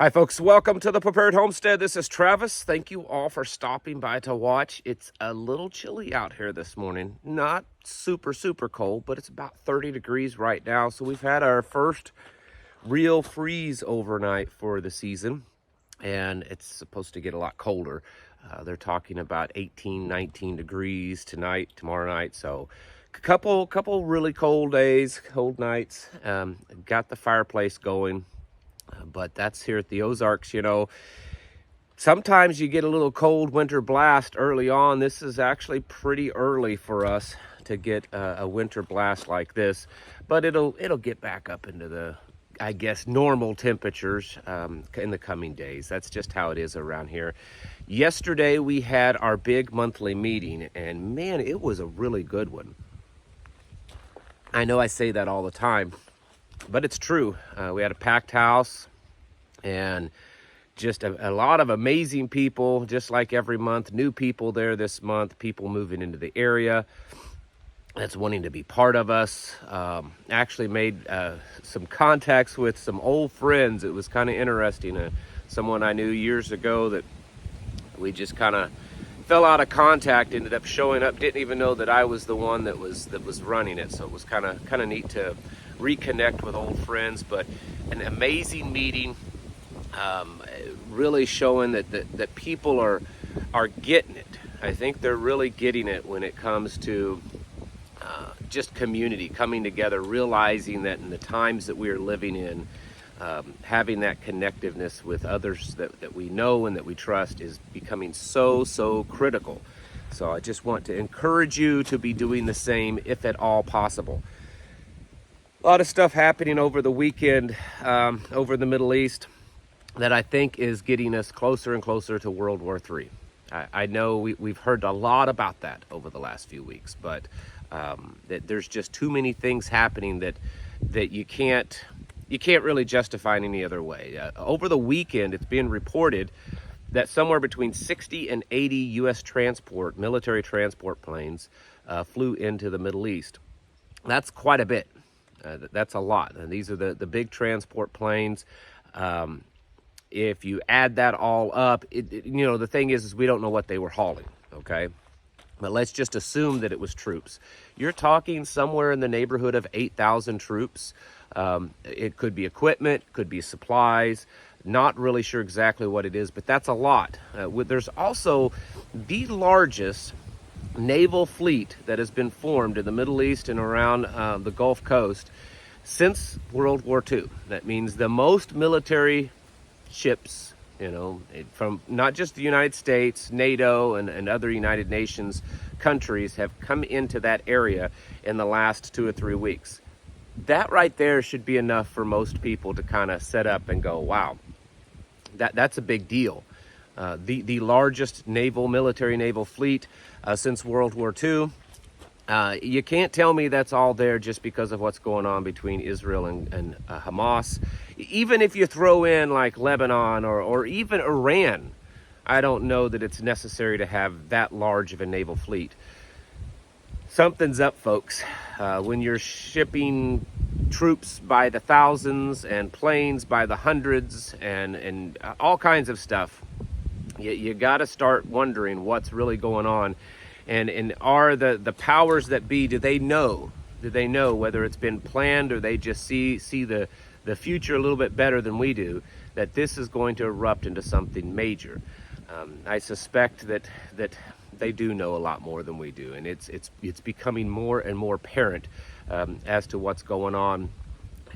Hi folks, welcome to the Prepared Homestead. This is Travis. Thank you all for stopping by to watch. It's a little chilly out here this morning. Not super cold, but it's about 30 degrees right now. So we've had our first real freeze overnight for the season, and it's supposed to get a lot colder. They're talking about 18, 19 degrees tonight, tomorrow night. So a couple really cold days, cold nights. Got the fireplace going. But that's here at the Ozarks, sometimes you get a little cold winter blast early on. This is actually pretty early for us to get a winter blast like this, but it'll get back up into the, I guess, normal temperatures in the coming days. That's just how it is around here. Yesterday we had our big monthly meeting, and man, it was a really good one. I know I say that all the time, but it's true. We had a packed house and just a lot of amazing people, just like every month. New people there this month, people moving into the area that's wanting to be part of us. Actually made some contacts with some old friends. It was kind of interesting. Someone I knew years ago that we just kind of fell out of contact, ended up showing up, didn't even know that I was the one that was running it. So it was kind of neat to reconnect with old friends. But an amazing meeting, really showing that people are getting it. I think they're really getting it when it comes to just community coming together, realizing that in the times that we are living in, having that connectiveness with others that we know and that we trust is becoming so critical. So I just want to encourage you to be doing the same if at all possible. A lot of stuff happening over the weekend over the Middle East that I think is getting us closer and closer to World War III. I know we've heard a lot about that over the last few weeks, but that there's just too many things happening that you can't really justify in any other way. Over the weekend, it's been reported that somewhere between 60 and 80 U.S. military transport planes flew into the Middle East. That's quite a bit. That's a lot. And these are the big transport planes. If you add that all up, the thing is we don't know what they were hauling, okay? But let's just assume that it was troops. You're talking somewhere in the neighborhood of 8,000 troops. It could be equipment, could be supplies. Not really sure exactly what it is, but that's a lot. There's also the largest naval fleet that has been formed in the Middle East and around the Gulf Coast since World War II. That means the most military ships, from not just the United States, NATO, and other United Nations countries have come into that area in the last 2 or 3 weeks. That right there should be enough for most people to kind of set up and go, wow, that's a big deal. The largest military naval fleet since World War II. You can't tell me that's all there just because of what's going on between Israel and Hamas. Even if you throw in like Lebanon or even Iran, I don't know that it's necessary to have that large of a naval fleet. Something's up, folks. When you're shipping troops by the thousands and planes by the hundreds and all kinds of stuff, you got to start wondering what's really going on. And are the powers that be, do they know whether it's been planned or they just see the future a little bit better than we do, that this is going to erupt into something major? I suspect that they do know a lot more than we do, and it's becoming more and more apparent as to what's going on.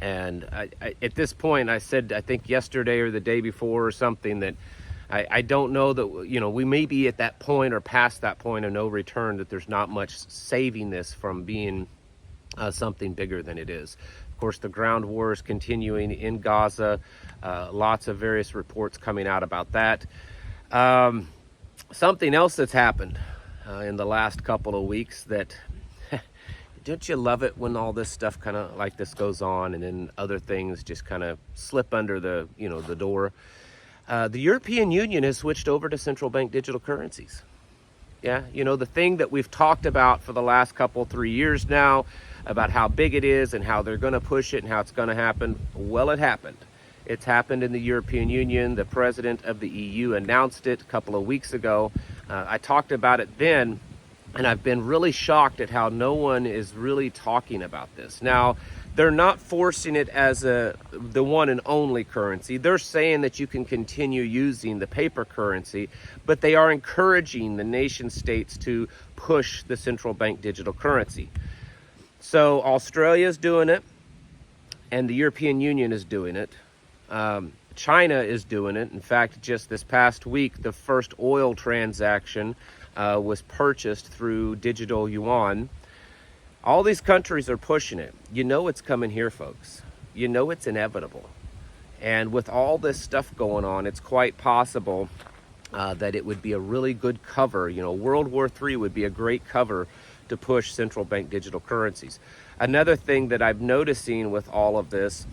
And at this point, I said, I think yesterday or the day before or something, that I don't know that, we may be at that point or past that point of no return, that there's not much saving this from being something bigger than it is. Of course, the ground war is continuing in Gaza. Lots of various reports coming out about that. Something else that's happened in the last couple of weeks that, don't you love it when all this stuff kind of like this goes on and then other things just kind of slip under the door? The European Union has switched over to central bank digital currencies. Yeah, the thing that we've talked about for the last 3 years now, about how big it is and how they're going to push it and how it's going to happen. Well, it happened. It's happened in the European Union. The president of the EU announced it a couple of weeks ago. I talked about it then, and I've been really shocked at how no one is really talking about this. Now, they're not forcing it as the one and only currency. They're saying that you can continue using the paper currency, but they are encouraging the nation states to push the central bank digital currency. So Australia is doing it, and the European Union is doing it. China is doing it. In fact, just this past week, the first oil transaction was purchased through digital yuan. All these countries are pushing it. You know it's coming here, folks. You know it's inevitable. And with all this stuff going on, it's quite possible that it would be a really good cover. You know, World War III would be a great cover to push central bank digital currencies. Another thing that I'm noticing with all of this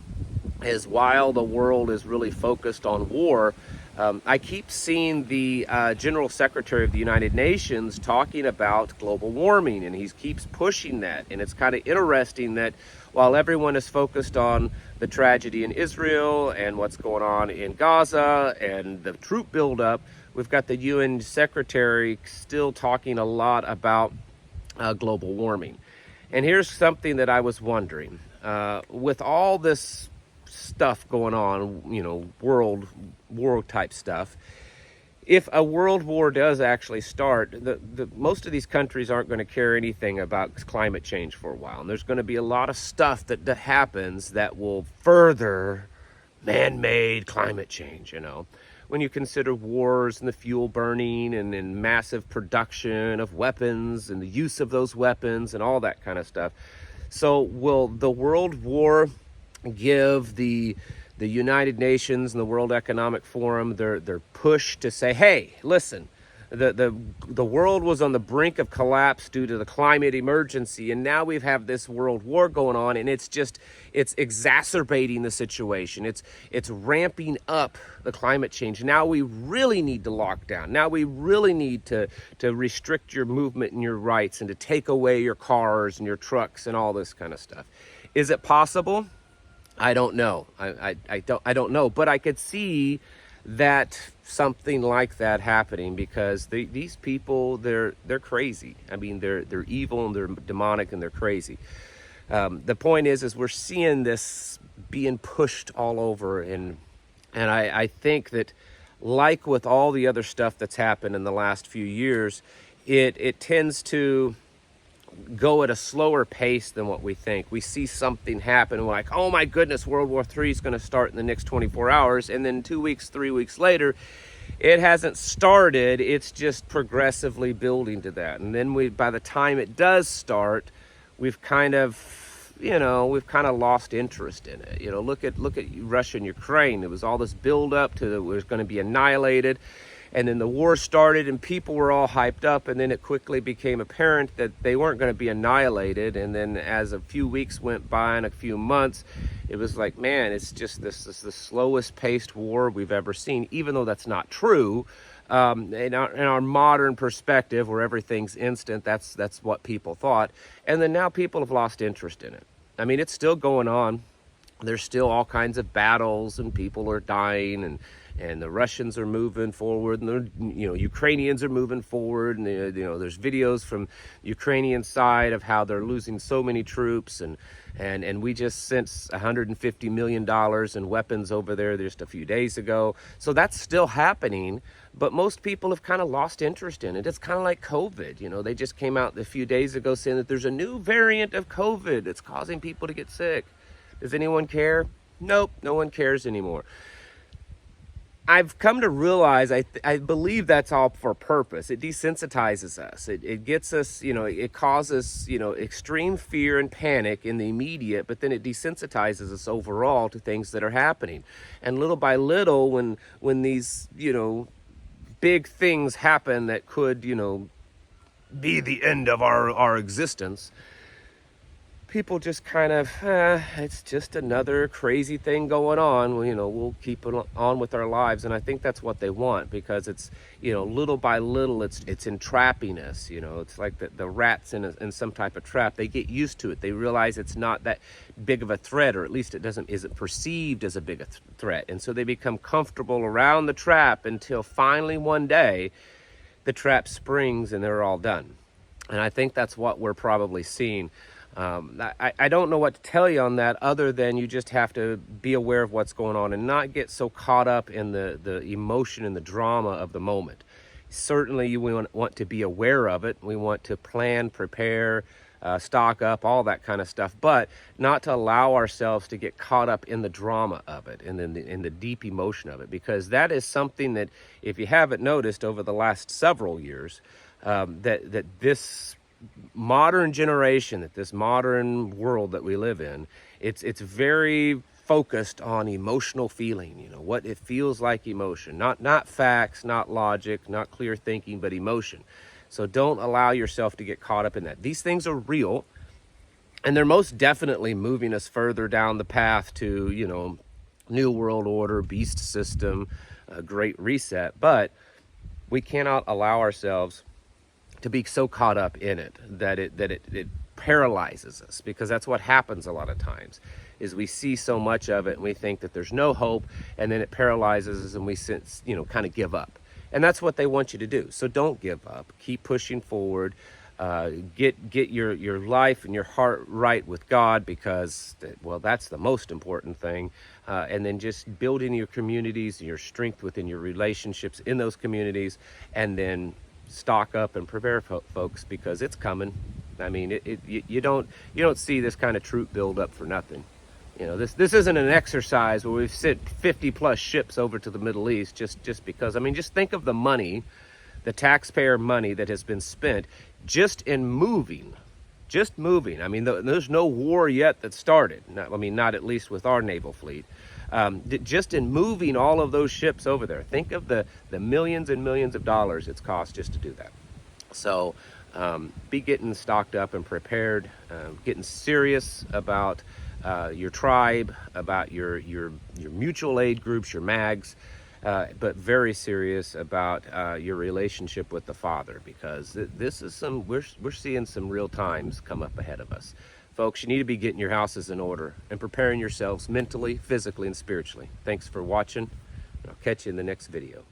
is while the world is really focused on war, I keep seeing the General Secretary of the United Nations talking about global warming, and he keeps pushing that. And it's kind of interesting that while everyone is focused on the tragedy in Israel and what's going on in Gaza and the troop buildup, we've got the UN Secretary still talking a lot about global warming. And here's something that I was wondering. With all this stuff going on, you know, world type stuff, if a world war does actually start, most of these countries aren't going to care anything about climate change for a while. And there's going to be a lot of stuff that happens that will further man-made climate change, you know. When you consider wars and the fuel burning and massive production of weapons and the use of those weapons and all that kind of stuff. So will the world war give the United Nations and the World Economic Forum their push to say, hey, listen, the world was on the brink of collapse due to the climate emergency, and now we have this world war going on, and it's exacerbating the situation. It's ramping up the climate change. Now we really need to lock down. Now we really need to restrict your movement and your rights and to take away your cars and your trucks and all this kind of stuff. Is it possible? I don't know. I don't know, but I could see that something like that happening because these people, they're crazy. I mean, they're evil and they're demonic and they're crazy. The point is we're seeing this being pushed all over, and I think that, like with all the other stuff that's happened in the last few years, it tends to go at a slower pace than what we think. We see something happen and we're like, oh my goodness, World War III is going to start in the next 24 hours. And then 2 weeks, 3 weeks later, it hasn't started. It's just progressively building to that. And then by the time it does start, we've kind of lost interest in it. You know, look at Russia and Ukraine. There was all this buildup to it was going to be annihilated. And then the war started and people were all hyped up, and then it quickly became apparent that they weren't going to be annihilated. And then as a few weeks went by and a few months, it was like, man, it's just this is the slowest paced war we've ever seen, even though that's not true. In our modern perspective, where everything's instant, that's what people thought. And then now people have lost interest in it. I mean, it's still going on. There's still all kinds of battles and people are dying, and the Russians are moving forward, and Ukrainians are moving forward, and there's videos from Ukrainian side of how they're losing so many troops, and we just sent $150 million in weapons over there just a few days ago. So that's still happening, but most people have kind of lost interest in it. It's kind of like COVID. You know, they just came out a few days ago saying that there's a new variant of COVID that's causing people to get sick. Does anyone care? Nope, no one cares anymore. I've come to realize I believe that's all for purpose. It desensitizes us. It gets us, it causes, extreme fear and panic in the immediate, but then it desensitizes us overall to things that are happening. And little by little, when these, big things happen that could, be the end of our existence, people just kind of, it's just another crazy thing going on. Well, you know, we'll keep it on with our lives. And I think that's what they want, because it's, you know, little by little, it's entrapping us. You know, it's like the rats in some type of trap. They get used to it. They realize it's not that big of a threat, or at least it isn't perceived as a big threat. And so they become comfortable around the trap until finally one day the trap springs and they're all done. And I think that's what we're probably seeing. I don't know what to tell you on that, other than you just have to be aware of what's going on and not get so caught up in the emotion and the drama of the moment. Certainly we want to be aware of it. We want to plan, prepare, stock up, all that kind of stuff, but not to allow ourselves to get caught up in the drama of it and in the deep emotion of it, because that is something that, if you haven't noticed over the last several years, that this modern generation, that this modern world that we live in, it's very focused on emotional feeling, you know, what it feels like emotion, not facts, not logic, not clear thinking, but emotion. So don't allow yourself to get caught up in that. These things are real, and they're most definitely moving us further down the path to, you know, new world order, beast system, great reset. But we cannot allow ourselves to be so caught up in it that it paralyzes us, because that's what happens a lot of times, is we see so much of it and we think that there's no hope, and then it paralyzes us and we, you know, kind of give up. And that's what they want you to do. So don't give up. Keep pushing forward. Get your life and your heart right with God, because, well, that's the most important thing. And then just building your communities and your strength within your relationships in those communities, and then stock up and prepare folks, because it's coming. I mean, you don't see this kind of troop build up for nothing. You know, this isn't an exercise where we've sent 50 plus ships over to the Middle East just because. I mean, just think of the money, the taxpayer money that has been spent just in moving. I mean, there's no war yet that started. Not at least with our naval fleet. Just in moving all of those ships over there. Think of the millions and millions of dollars it's cost just to do that. So be getting stocked up and prepared, getting serious about your tribe, about your mutual aid groups, your MAGs, but very serious about your relationship with the Father, because this is we're seeing some real times come up ahead of us. Folks, you need to be getting your houses in order and preparing yourselves mentally, physically, and spiritually. Thanks for watching, and I'll catch you in the next video.